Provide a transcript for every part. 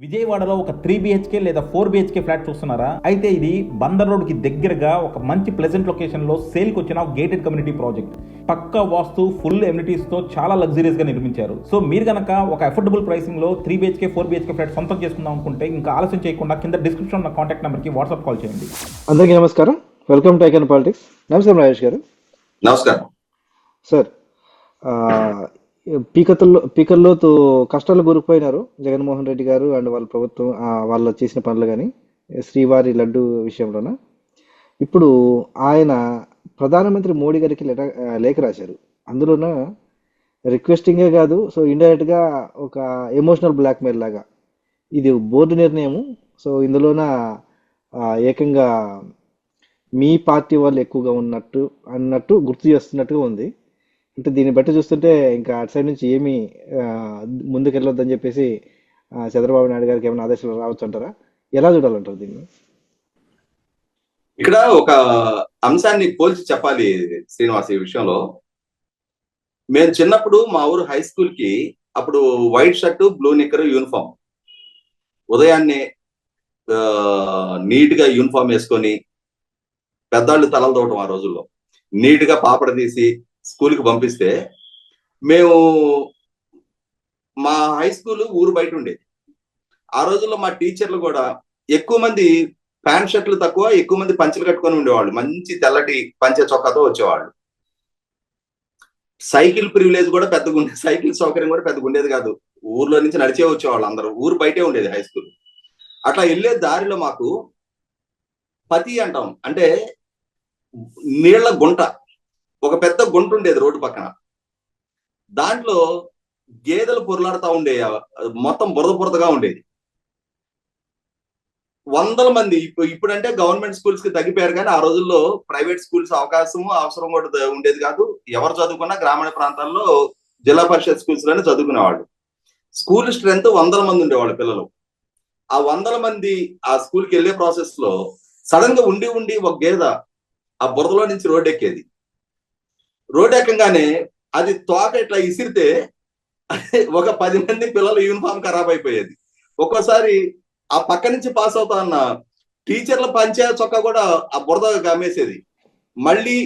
విజయవాడలో ఒక 3 BHK లేదా 4 BHK ఫ్లాట్ చూస్తున్నారా? అయితే ఇది బందర్ రోడ్ కి దగ్గరగా ఒక మంచి ప్లెజెంట్ లొకేషన్ లో సేల్ కి వచ్చిన గేటెడ్ కమ్యూనిటీ ప్రాజెక్ట్. పక్కా వాస్తు, ఫుల్ ఎమ్యూనిటీస్ తో చాలా లగ్జరీస్ గా నిర్మించారు. సో మీరు గనక ఒక అఫోర్డబుల్ ప్రైసింగ్ లో 3 BHK 4 BHK ఫ్లాట్ సొంతం చేసుకుందాం అనుకుంటే ఇంకా ఆలస్యం చేయకుండా కింద డిస్క్రిప్షన్ ఉన్న కాంటాక్ట్ నెంబర్ కి వాట్సాప్ కాల్ చేయండి. అందరికీ నమస్కారం. Welcome to icon politics. నమస్కారం రాజేష్ గారు. నమస్కారం సార్, పీకల్లో కష్టాలు కూరుకుపోయినారు జగన్మోహన్ రెడ్డి గారు అండ్ వాళ్ళ ప్రభుత్వం, వాళ్ళు చేసిన పనులు కానీ శ్రీవారి లడ్డు విషయంలోన. ఇప్పుడు ఆయన ప్రధానమంత్రి మోడీ గారికి లేఖ రాశారు. అందులోన రిక్వెస్టింగే కాదు, సో ఇండైరెక్ట్గా ఒక ఎమోషనల్ బ్లాక్మెయిల్ లాగా ఇది బోర్డు నిర్ణయము. సో ఇందులోన ఏకంగా మీ పార్టీ వాళ్ళు ఎక్కువగా అన్నట్టు గుర్తు చేస్తున్నట్టుగా ఉంది. అంటే దీన్ని బట్టి చూస్తుంటే ఇంకా అటు సైడ్ నుంచి ఏమీ ముందుకెళ్ళొద్దని చెప్పేసి చంద్రబాబు నాయుడు గారికి ఏమైనా ఆదేశాలు రావచ్చు అంటారా? ఎలా చూడాలంటారు దీన్ని? ఇక్కడ ఒక అంశాన్ని పోల్చి చెప్పాలి శ్రీనివాస్. ఈ విషయంలో మేము చిన్నప్పుడు మా ఊరు హై స్కూల్ కి అప్పుడు వైట్ షర్టు, బ్లూ నిక్కర్ యూనిఫామ్. ఉదయాన్నే నీట్ గా యూనిఫామ్ వేసుకొని పెద్దాళ్ళు తలలు తోవటం. ఆ రోజుల్లో నీట్ గా పాపడ తీసి స్కూల్కి పంపిస్తే మేము, మా హై స్కూల్ ఊరు బయట ఉండేది. ఆ రోజుల్లో మా టీచర్లు కూడా ఎక్కువ మంది ప్యాంట్ షర్ట్లు తక్కువ, ఎక్కువ మంది పంచెలు కట్టుకొని ఉండేవాళ్ళు. మంచి తెల్లటి పంచె చొక్కాతో వచ్చేవాళ్ళు. సైకిల్ ప్రివిలేజ్ కూడా పెద్దగా ఉండేది, సైకిల్ సౌకర్యం కూడా పెద్దగా ఉండేది కాదు. ఊర్లో నుంచి నడిచే వచ్చేవాళ్ళు అందరూ. ఊరు బయటే ఉండేది హై స్కూల్. అట్లా వెళ్ళే దారిలో మాకు పతి అంటాం, అంటే నీళ్ల గుంట, ఒక పెద్ద గుంట ఉండేది రోడ్డు పక్కన. దాంట్లో గేదెలు పొరలాడుతూ ఉండేవి. మొత్తం బురదగా ఉండేది. వందల మంది, ఇప్పుడంటే గవర్నమెంట్ స్కూల్స్ కి తగ్గిపోయారు, కానీ ఆ రోజుల్లో ప్రైవేట్ స్కూల్స్ అవసరం కూడా ఉండేది కాదు. ఎవరు చదువుకున్నా గ్రామీణ ప్రాంతాల్లో జిల్లా పరిషత్ స్కూల్స్ లోనే చదువుకునేవాళ్ళు. స్కూల్ స్ట్రెంత్ 100 మంది ఉండేవాళ్ళు పిల్లలు. ఆ 100 మంది ఆ స్కూల్కి వెళ్ళే ప్రాసెస్ లో సడన్ గా ఉండి ఒక గేదె ఆ బురదలో నుంచి రోడ్డు ఎక్కేది. రోడ్డు ఎక్కగానే అది తోక ఇట్లా ఇసిరితే ఒక 10 మంది పిల్లల యూనిఫామ్ ఖరాబ్ అయిపోయేది. ఒక్కోసారి ఆ పక్క నుంచి పాస్ అవుతా అన్న టీచర్ల పంచే చొక్కా కూడా ఆ బురద గమ్మేసేది. మళ్ళీ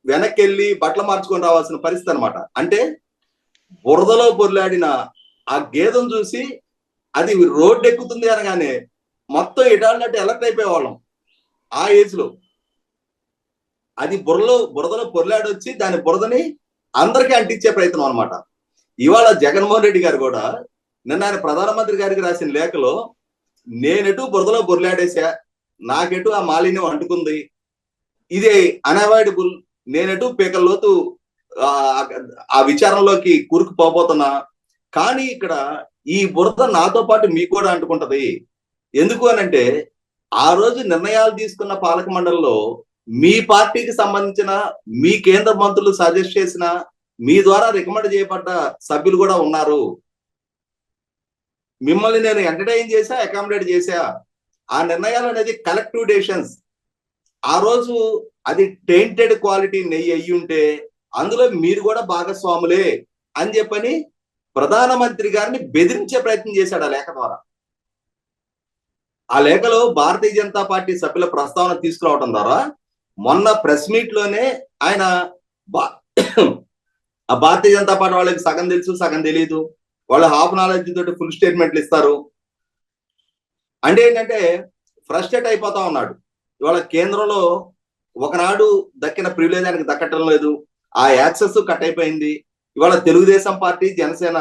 వెనక్కి వెళ్ళి బట్టలు మార్చుకొని రావాల్సిన పరిస్థితి అనమాట. అంటే బురదలో పొర్లాడిన ఆ గేదెను చూసి అది రోడ్డు ఎక్కుతుంది అనగానే మొత్తం ఎటాళ్ళట్టు ఎలక్ట్ అయిపోయేవాళ్ళం ఆ ఏజ్ లో. అది బురదలో పొర్లాడొచ్చి దాని బురదని అందరికీ అంటించే ప్రయత్నం అనమాట. ఇవాళ జగన్మోహన్ రెడ్డి గారు కూడా నిన్న ఆయన ప్రధానమంత్రి గారికి రాసిన లేఖలో, నేనెటు బురదలో పొర్లాడేసా, నాకెటు ఆ మాలిన్యం అంటుకుంది, ఇదే అన్అవాయిడబుల్, నేనెటు పీకల్లోతు ఆ విచారంలోకి కూరుకుపోతున్నా, కానీ ఇక్కడ ఈ బురద నాతో పాటు మీకు కూడా అంటుకుంటది. ఎందుకు అనంటే ఆ రోజు నిర్ణయాలు తీసుకున్న పాలక మండలిలో మీ పార్టీకి సంబంధించిన మీ కేంద్ర మంత్రులు సజెస్ట్ చేసిన, మీ ద్వారా రికమెండ్ చేయబడ్డ సభ్యులు కూడా ఉన్నారు. మిమ్మల్ని నేను ఎంటర్టైన్ చేశా, అకామిడేట్ చేశా. ఆ నిర్ణయాలు అనేది కలెక్టివ్ డెసిషన్స్. ఆ రోజు అది టెయింటెడ్ క్వాలిటీ నెయ్యి అయ్యి ఉంటే అందులో మీరు కూడా భాగస్వాములే అని చెప్పని ప్రధానమంత్రి గారిని బెదిరించే ప్రయత్నం చేశాడు ఆ లేఖ ద్వారా. ఆ లేఖలో భారతీయ జనతా పార్టీ సభ్యుల ప్రస్తావన తీసుకురావడం ద్వారా మొన్న ప్రెస్ మీట్ లోనే ఆయన ఆ భారతీయ జనతా పార్టీ వాళ్ళకి సగం తెలుసు, సగం తెలియదు, వాళ్ళు హాఫ్ నాలెడ్జ్ తోటి ఫుల్ స్టేట్మెంట్లు ఇస్తారు. అంటే ఏంటంటే ఫ్రస్ట్రేట్ అయిపోతా ఉన్నాడు. ఇవాళ కేంద్రంలో ఒకనాడు దక్కిన ప్రివిలేజ్ ఆయనకు దక్కటం లేదు, ఆ యాక్సెస్ కట్ అయిపోయింది. ఇవాళ తెలుగుదేశం పార్టీ, జనసేన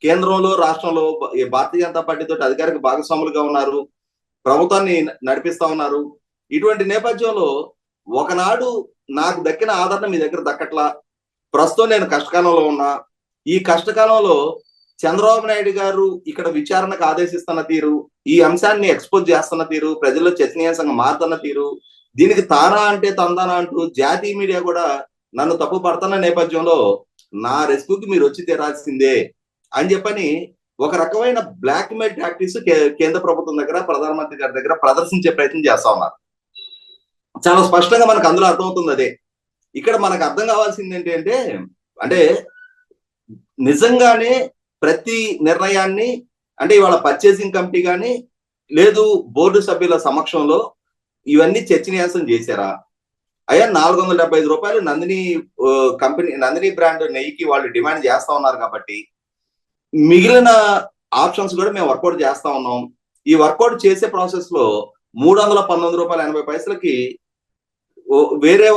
కేంద్రంలో, రాష్ట్రంలో భారతీయ జనతా పార్టీ తోటి అధికారిక భాగస్వాములుగా ఉన్నారు, ప్రభుత్వాన్ని నడిపిస్తా ఉన్నారు. ఇటువంటి నేపథ్యంలో ఒకనాడు నాకు దక్కిన ఆదరణ మీ దగ్గర దక్కట్లా, ప్రస్తుతం నేను కష్టకాలంలో ఉన్నా, ఈ కష్టకాలంలో చంద్రబాబు నాయుడు గారు ఇక్కడ విచారణకు ఆదేశిస్తున్న తీరు, ఈ అంశాన్ని ఎక్స్పోజ్ చేస్తున్న తీరు, ప్రజల్లో చర్చనీయాంశంగా మారుతున్న తీరు, దీనికి తానా అంటే తందానా అంటూ జాతీయ మీడియా కూడా నన్ను తప్పు పడుతున్న నేపథ్యంలో నా రెస్క్యూకి మీరు వచ్చి తీరాల్సిందే అని చెప్పని ఒక రకమైన బ్లాక్ మెయిల్ టాక్టిక్స్ కేంద్ర ప్రభుత్వం దగ్గర, ప్రధానమంత్రి గారి దగ్గర ప్రదర్శించే ప్రయత్నం చేస్తా ఉన్నారు. చాలా స్పష్టంగా మనకు అందులో అర్థమవుతుంది అదే. ఇక్కడ మనకు అర్థం కావాల్సింది ఏంటంటే, అంటే నిజంగానే ప్రతి నిర్ణయాన్ని అంటే ఇవాళ పర్చేసింగ్ కమిటీ కానీ లేదు బోర్డు సభ్యుల సమక్షంలో ఇవన్నీ చర్చనీయాంశం చేశారా? అయ్యా రూ. 475 నందిని కంపెనీ నందిని బ్రాండ్ నెయ్యికి వాళ్ళు డిమాండ్ చేస్తా ఉన్నారు కాబట్టి మిగిలిన ఆప్షన్స్ కూడా మేము వర్కౌట్ చేస్తా ఉన్నాం. ఈ వర్కౌట్ చేసే ప్రాసెస్ లో రూ. 319.80కి వేరే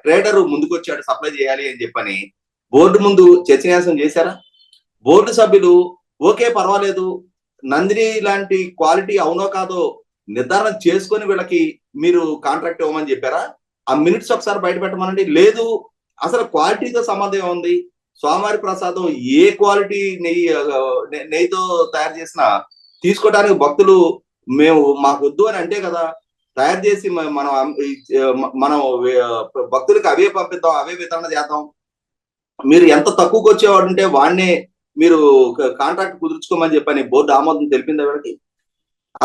ట్రేడర్ ముందుకు వచ్చాడు సప్లై చేయాలి అని చెప్పని బోర్డు ముందు చర్చనీయాంశం చేశారా? బోర్డు సభ్యులు ఓకే పర్వాలేదు, నందిని లాంటి క్వాలిటీ అవునో కాదో నిర్ధారణ చేసుకొని వీళ్ళకి మీరు కాంట్రాక్ట్ ఇవ్వమని చెప్పారా? ఆ మినిట్స్ ఒకసారి బయట పెట్టమనండి. లేదు అసలు క్వాలిటీతో సంబంధం ఉంది, స్వామివారి ప్రసాదం ఏ క్వాలిటీ నెయ్యితో తయారు చేసినా తీసుకోవడానికి భక్తులు మేము మాకు వద్దు అని అంటే కదా తయారు చేసి మనం భక్తులకు అవే పంపిద్దాం, అవే వితరణ చేద్దాం. మీరు ఎంత తక్కువకి వచ్చేవాడు ఉంటే వాడినే మీరు కాంట్రాక్ట్ కుదుర్చుకోమని చెప్పని బోర్డు ఆమోదం తెలిపింది ఎవరికి?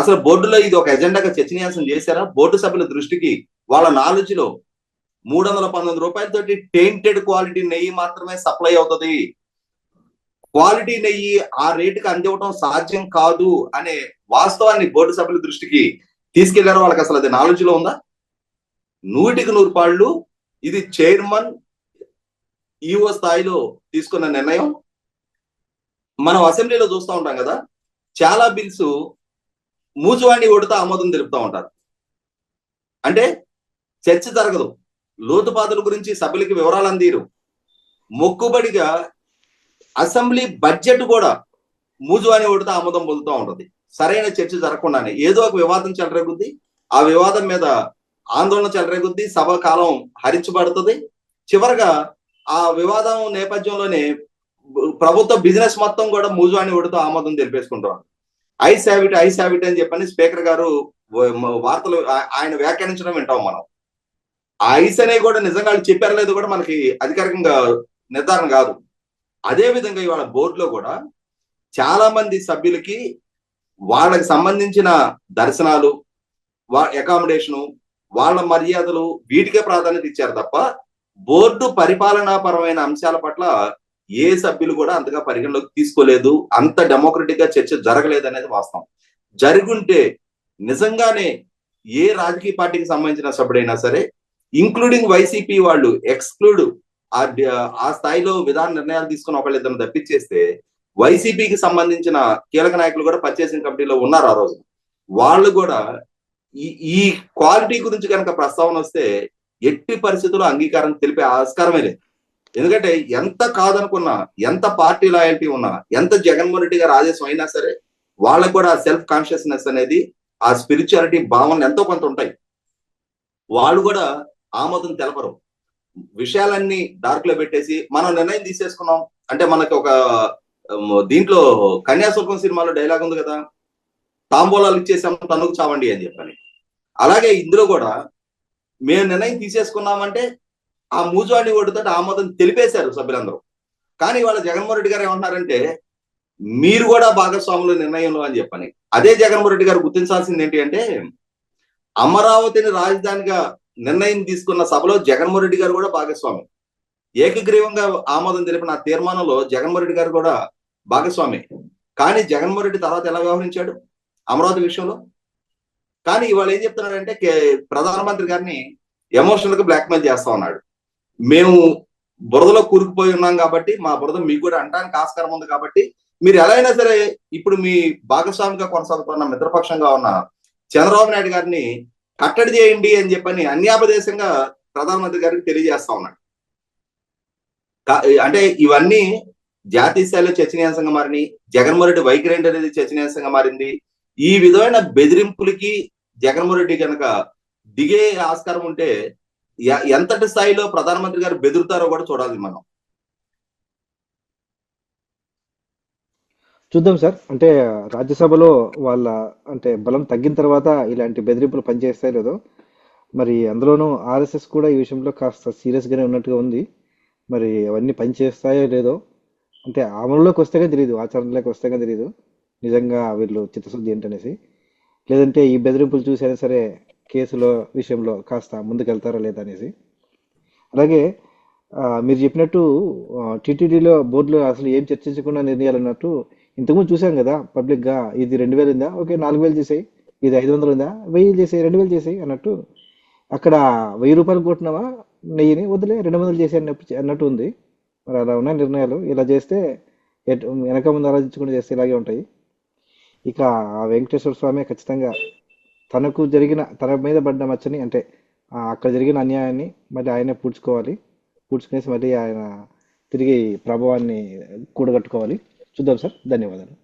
అసలు బోర్డులో ఇది ఒక ఎజెండాగా చర్చనీయాంశం చేశారా? బోర్డు సభ్యుల దృష్టికి వాళ్ళ నాలెడ్జ్ లో రూ. 319 టెయింటెడ్ క్వాలిటీ నెయ్యి మాత్రమే సప్లై అవుతుంది, క్వాలిటీ నెయ్యి ఆ రేటుకి అందివ్వటం సాధ్యం కాదు అనే వాస్తవాన్ని బోర్డు సభ్యుల దృష్టికి తీసుకెళ్లారు. వాళ్ళకి అసలు అది నాలెడ్జ్ లో ఉందా? 100% ఇది చైర్మన్ ఈఓ స్థాయిలో తీసుకున్న నిర్ణయం. మనం అసెంబ్లీలో చూస్తూ ఉంటాం కదా, చాలా బిల్స్ మూజువాణి ఓటుతో ఆమోదం తెలుపుతూ ఉంటారు. అంటే చర్చ జరగదు, లోతుపాతుల గురించి సభ్యులకి వివరాలు అందిరు. మొక్కుబడిగా అసెంబ్లీ బడ్జెట్ కూడా మూజువాణి ఓటుతో ఆమోదం పొందుతూ ఉంటుంది. సరైన చర్చ జరగకుండానే ఏదో ఒక వివాదం చెలరేగుద్ది, ఆ వివాదం మీద ఆందోళన చెలరేగుద్ది, సభ కాలం హరించబడుతుంది. చివరగా ఆ వివాదం నేపథ్యంలోనే ప్రభుత్వ బిజినెస్ మొత్తం కూడా మూజువాణి ఓటుతో ఆమోదం తెలిపేసుకుంటారు. ఐస్ హ్యాబిట్ అని చెప్పని స్పీకర్ గారు వార్తలు ఆయన వ్యాఖ్యానించడం వింటాం మనం. ఆ ఐస్ అనేవి కూడా నిజంగా వాళ్ళు చెప్పారు లేదు కూడా మనకి అధికారికంగా నిర్ధారణ కాదు. అదే విధంగా ఇవాళ బోర్డులో కూడా చాలా మంది సభ్యులకి వాళ్ళకి సంబంధించిన దర్శనాలు, అకామిడేషను, వాళ్ళ మర్యాదలు వీటికే ప్రాధాన్యత ఇచ్చారు తప్ప బోర్డు పరిపాలనాపరమైన అంశాల పట్ల ఏ సభ్యులు కూడా అంతగా పరిగణలోకి తీసుకోలేదు. అంత డెమోక్రటిక్ గా చర్చ జరగలేదు అనేది వాస్తవం. జరుగుంటే నిజంగానే ఏ రాజకీయ పార్టీకి సంబంధించిన సభ్యుడైనా సరే, ఇంక్లూడింగ్ వైసీపీ వాళ్ళు ఎక్స్క్లూడ్ ఆ స్థాయిలో విధాన నిర్ణయాలు తీసుకుని ఒకళ్ళిద్దరు తప్పించేస్తే వైసీపీకి సంబంధించిన కీలక నాయకులు కూడా పర్చేసింగ్ కమిటీలో ఉన్నారు ఆ రోజు. వాళ్ళు కూడా ఈ క్వాలిటీ గురించి కనుక ప్రస్తావన వస్తే ఎట్టి పరిస్థితుల్లో అంగీకారం తెలిపే ఆస్కారమే లేదు. ఎందుకంటే ఎంత కాదనుకున్నా, ఎంత పార్టీ లాయల్టీ ఉన్నా, ఎంత జగన్మోహన్ రెడ్డి గారు ఆదేశం అయినా సరే వాళ్ళకు కూడా సెల్ఫ్ కాన్షియస్నెస్ అనేది, ఆ స్పిరిచువాలిటీ భావనలు ఎంతో కొంత ఉంటాయి. వాళ్ళు కూడా ఆమోదం తెలపరు. విషయాలన్నీ డార్క్ లో పెట్టేసి మనం నిర్ణయం తీసేసుకున్నాం అంటే, మనకి ఒక దీంట్లో కన్యాశుల్కం సినిమాలో డైలాగ్ ఉంది కదా, తాంబూలాలు ఇచ్చేసాం తనుకు చావండి అని చెప్పని. అలాగే ఇందులో కూడా మేము నిర్ణయం తీసేసుకున్నామంటే ఆ మూజువాణి ఓటుతో ఆమోదం తెలిపేశారు సభ్యులందరూ. కానీ వాళ్ళ జగన్మోహన్ రెడ్డి గారు ఏమంటున్నారంటే మీరు కూడా భాగస్వాములు నిర్ణయంలో అని చెప్పని. అదే జగన్మోహన్ రెడ్డి గారు గుర్తించాల్సింది ఏంటి అంటే, అమరావతిని రాజధానిగా నిర్ణయం తీసుకున్న సభలో జగన్మోహన్ రెడ్డి గారు కూడా భాగస్వామి. ఏకగ్రీవంగా ఆమోదం తెలిపిన ఆ తీర్మానంలో జగన్మోహన్ రెడ్డి గారు కూడా భాగస్వామి. కానీ జగన్మోహన్ రెడ్డి తర్వాత ఎలా వ్యవహరించాడు అమరావతి విషయంలో? కానీ ఇవాళ ఏం చెప్తున్నాడంటే ప్రధానమంత్రి గారిని ఎమోషనల్ గా బ్లాక్మెయిల్ చేస్తా ఉన్నాడు. మేము బురదలో కూరుకుపోయి ఉన్నాం కాబట్టి మా బురద మీకు కూడా అంటానికి ఆస్కారం ఉంది కాబట్టి మీరు ఎలా అయినా సరే ఇప్పుడు మీ భాగస్వామిగా కొనసాగుతున్న మిత్రపక్షంగా ఉన్న చంద్రబాబు నాయుడు గారిని కట్టడి చేయండి అని చెప్పని అన్యాపదేశంగా ప్రధానమంత్రి గారికి తెలియజేస్తా ఉన్నాడు. అంటే ఇవన్నీ జాతీయ స్థాయిలో చర్చనీయాంశంగా మారినాయి. జగన్మోహన్ రెడ్డి వైఖరి అనేది చర్చనీయాంశంగా మారింది. ఈ విధమైన బెదిరింపులకి జగన్మోహన్ రెడ్డి కనుక దిగే ఆస్కారం ఉంటే ఎంతటి స్థాయిలో ప్రధానమంత్రి గారు బెదురుతారో కూడా చూడాలి మనం. చూద్దాం సార్. అంటే రాజ్యసభలో వాళ్ళ అంటే బలం తగ్గిన తర్వాత ఇలాంటి బెదిరింపులు పనిచేస్తాయో లేదో మరి. అందులోనూ ఆర్ఎస్ఎస్ కూడా ఈ విషయంలో కాస్త సీరియస్ గానే ఉన్నట్టుగా ఉంది. మరి అవన్నీ పనిచేస్తాయో లేదో, అంటే అమలులోకి వస్తేగా తెలియదు, ఆచరణలోకి వస్తేగా తెలియదు నిజంగా వీళ్ళు చిత్తశుద్ధి ఏంటనేసి. లేదంటే ఈ బెదిరింపులు చూసైనా సరే కేసుల విషయంలో కాస్త ముందుకెళ్తారా లేదా అనేసి. అలాగే మీరు చెప్పినట్టు టీటీడీలో బోర్డులో అసలు ఏం చర్చించకుండా నిర్ణయాలు అన్నట్టు ఇంతకుముందు చూసాం కదా పబ్లిక్గా, ఇది 2000 ఉందా, ఓకే 4000 చేసేయి, ఇది 500 ఉందా, 1000 చేసేయి, 2000 చేసేయి అన్నట్టు. అక్కడ 1000 రూపాయలు కొట్టినావా నెయ్యిని, వదిలే 200 చేసే అన్నట్టు ఉంది. మరి అలా ఉన్నాయి నిర్ణయాలు. ఇలా చేస్తే వెనక ముందు ఆలోచించకుండా చేస్తే ఇలాగే ఉంటాయి. ఇక ఆ వెంకటేశ్వర స్వామి ఖచ్చితంగా తన మీద పడ్డ మచ్చని, అంటే అక్కడ జరిగిన అన్యాయాన్ని మళ్ళీ ఆయనే పూడ్చుకునేసి మళ్ళీ ఆయన తిరిగి ప్రభావాన్ని కూడగట్టుకోవాలి. చూద్దాం సార్. ధన్యవాదాలు.